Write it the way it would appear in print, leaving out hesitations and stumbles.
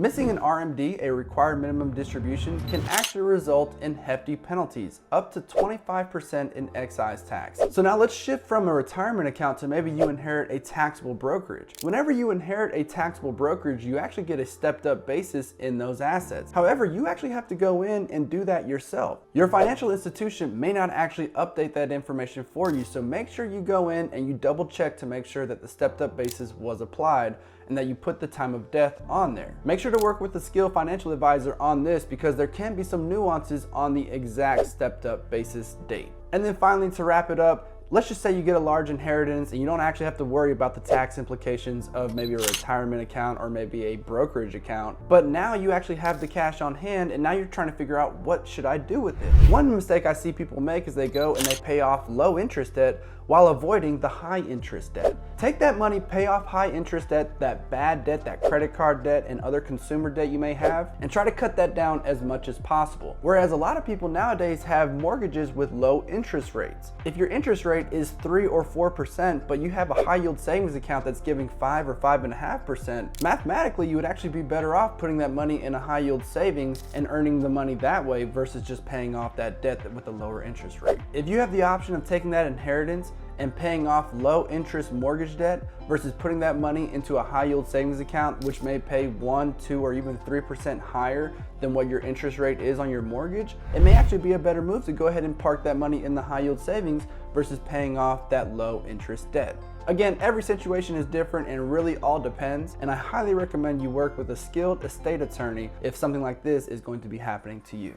Missing an RMD, a required minimum distribution, can actually result in hefty penalties, up to 25% in excise tax. So now let's shift from a retirement account to maybe you inherit a taxable brokerage. Whenever you inherit a taxable brokerage, you actually get a stepped up basis in those assets. However, you actually have to go in and do that yourself. Your financial institution may not actually update that information for you, so make sure you go in and you double check to make sure that the stepped up basis was applied and that you put the time of death on there. Make sure to work with a skilled financial advisor on this because there can be some nuances on the exact stepped up basis date. And then finally, to wrap it up, let's just say you get a large inheritance and you don't actually have to worry about the tax implications of maybe a retirement account or maybe a brokerage account, but now you actually have the cash on hand and now you're trying to figure out, what should I do with it? One mistake I see people make is they go and they pay off low interest debt while avoiding the high interest debt. Take that money, pay off high interest debt, that bad debt, that credit card debt, and other consumer debt you may have, and try to cut that down as much as possible. Whereas a lot of people nowadays have mortgages with low interest rates. If your interest rate is 3 or 4%, but you have a high yield savings account that's giving 5 or 5.5%, mathematically you would actually be better off putting that money in a high yield savings and earning the money that way versus just paying off that debt with a lower interest rate. If you have the option of taking that inheritance and paying off low interest mortgage debt versus putting that money into a high yield savings account, which may pay 1, 2, or even 3% higher than what your interest rate is on your mortgage, it may actually be a better move to go ahead and park that money in the high yield savings versus paying off that low interest debt. Again, every situation is different and really all depends, and I highly recommend you work with a skilled estate attorney if something like this is going to be happening to you.